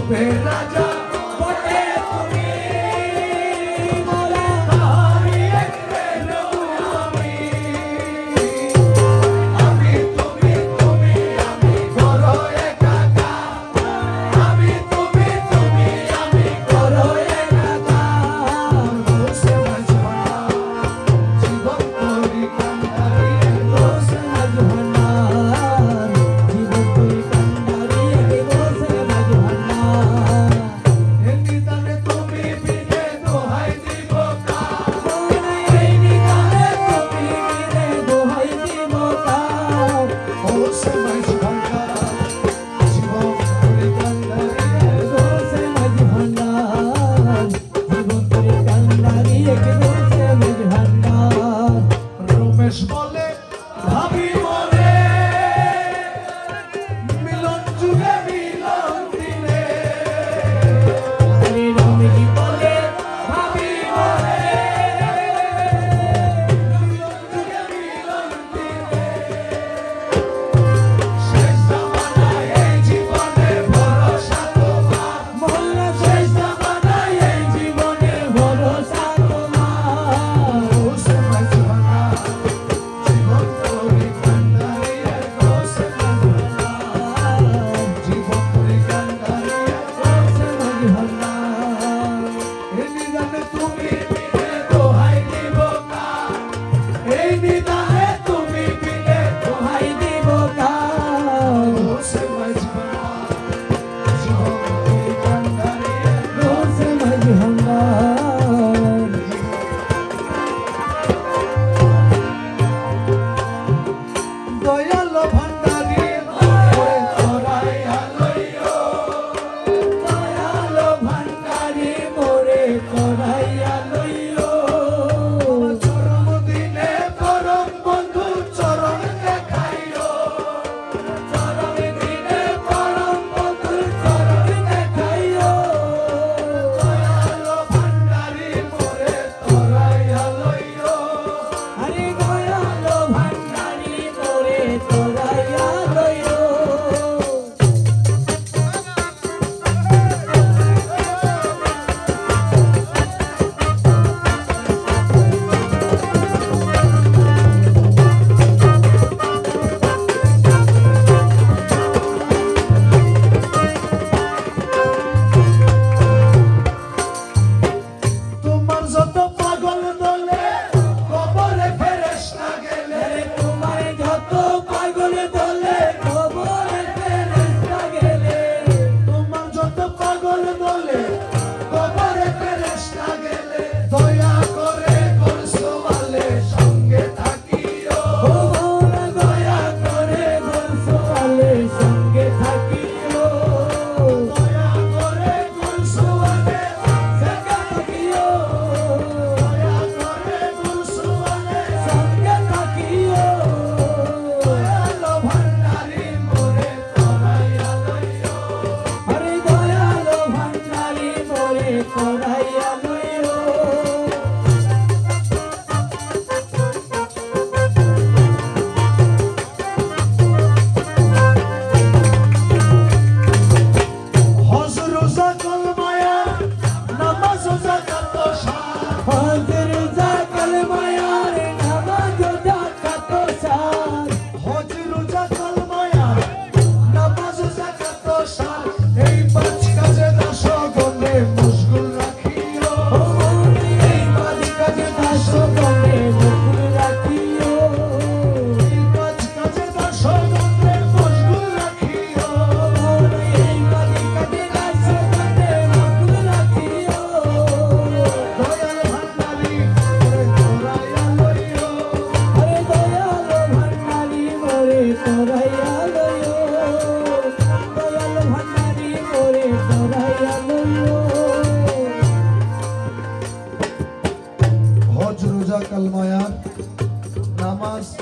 রাজা বটে তুমি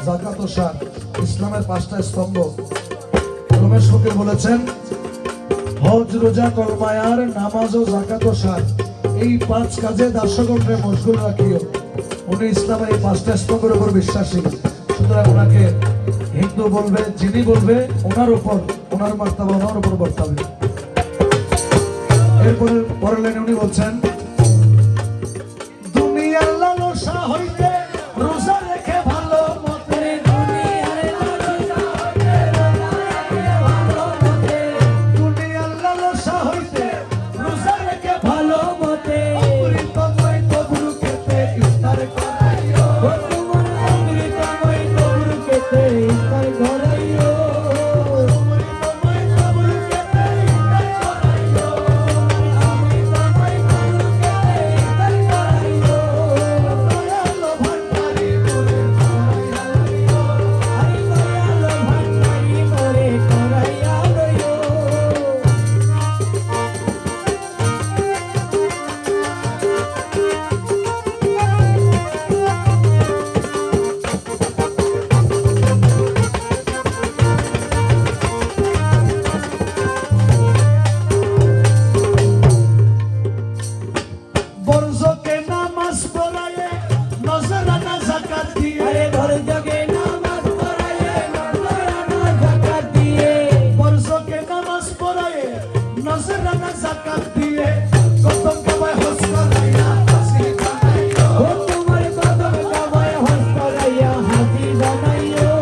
যাকাত ও সার ইসলামের পাঁচটা স্তম্ভ। রমেশ ফকির বলেছেন হজ রোজা কলমায়ার নামাজ ও যাকাত ও সার এই পাঁচ কাজে দাসগণকে মশগুল রাখিও। উনি ইসলামের এই পাঁচটা স্তম্ভের উপর বিশ্বাসী, সুতরাং ওনাকে হিন্দু বলবে, যিনি বলবে ওনার উপর, ওনার মার্তাবা ওনার উপর বর্তাবে। এরপরে পরের লাইনে উনি বলছেন, দুনিয়ার লালসা হইতে রোজা রেখে ভালো মতে, দুনিয়ার লালসা হইতে রোজা রেখে ভালো মতে, অমৃতময় তবু খেতে ইফতার করাইও, তোমার অমৃতময় তবু খেতে ইফতার করাইও, অমৃতময় তবু খেতে ইফতার করাইও, অমৃতময় তবু খেতে ইফতার করাইও, দয়ালো ভান্ডারি মোরে করাইও, আরে দয়ালো ভান্ডারি মোরে করাইও। বরজকে নামাজ পড়ায়ে নজরানা যাকাত দিয়ে, আরে বরজকে নামাজ পড়ায়ে নজরানা যাকাত দিয়ে, বরজকে নামাজ পড়ায়ে নজরানা যাকাত দিয়ে, কদম কাবায় হজ করাইয়া হাসি বানাইও, ও তোমার কদম কাবায় হজ করাইয়া হাসি বানাইও,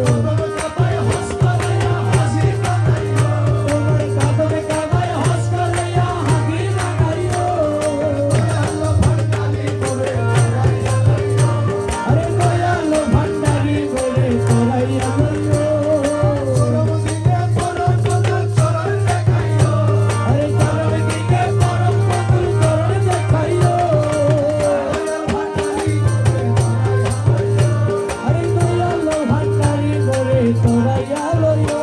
কদম কাবায় হজ করাইয়া হাসি বানাইও, তোমার কদম কাবায় হজ করাইয়া হাসি বানাইও, দয়ালো ভান্ডারি মোরে করাইয়া লইও, আরে দয়ালো ভান্ডারি মোরে করাইয়া লইও, চরম দিকে পরম বন্ধুর চরণ দেখাইও, আরে চরম দিকে পরম বন্ধুর চরণ দেখাইও, দয়ালো ভান্ডারি মোরে করাইয়া লইও, আরে দয়ালো ভান্ডারি মোরে করাইয়া লইও।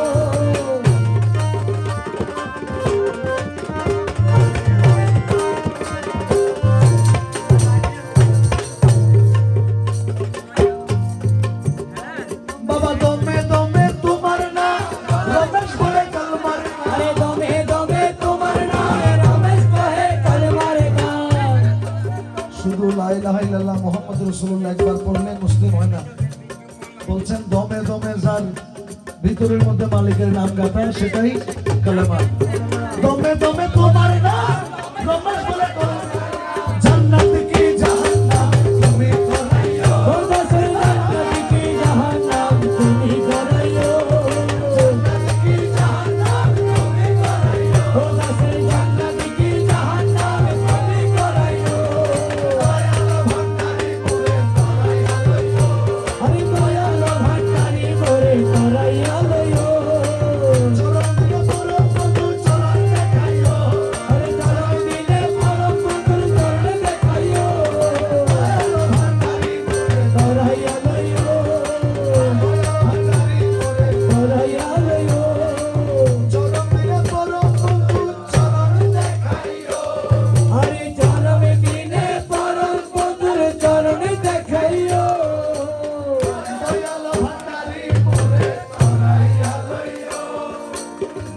বাবা দমে দমে তোমার না রমেশ বলে কালমার না, আরে দমে দমে তোমার না রমেশ বলে কালমার না, শুধু লা ইলাহা ইল্লাল্লাহ মুহাম্মাদুর রাসূলুল্লাহ একবার পড়লে মুসলিম হয় না। বলছেন দমে দমে যার ভিতরের মধ্যে মালিকের নাম গাথা সেটাই কালেমা। দমে দমে তোমার না রমেশ বলে কালমার না, জান্নাত কি জাহান্নাম তুমি করাইও, ও দাসের জান্নাত কি জাহান্নাম তুমি করাইও, জান্নাত কি জাহান্নাম তুমি করাইও, ও দাসের জান্নাত কি জাহান্নাম তুমি করাইও, দয়ালো ভান্ডারি মোরে করাইয়া লইও, আরে দয়ালো ভান্ডারি মোরে করাইয়া লইও, চরণ দিলে পরম বন্ধুর চরণ দেখাইও, আরে চরণ দিলে পরম বন্ধুর চরণ দেখাইও, দয়ালো ভান্ডারি মোরে করাইয়া লইও, ভান্ডারি মোরে করাইয়া লইও, চরণ দিলে পরম বন্ধুর চরণ দেখাইও, আরে চরণ দিলে পরম বন্ধুর চরণ দেখাইও, দয়ালো ভান্ডারি মোরে করাইয়া লইও,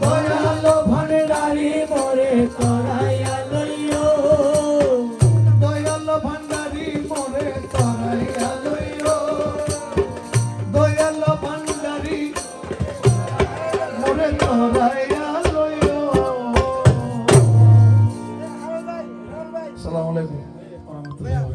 দয়ালো ভান্ডারি মোরে করাইয়া লইও, দয়ালো ভান্ডারি মোরে করাইয়া লইও, দয়ালো ভান্ডারি মোরে করাইয়া লইও। আসসালামু আলাইকুম ওয়া রাহমাতুল্লাহি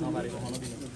ওয়া বারাকাতুহু।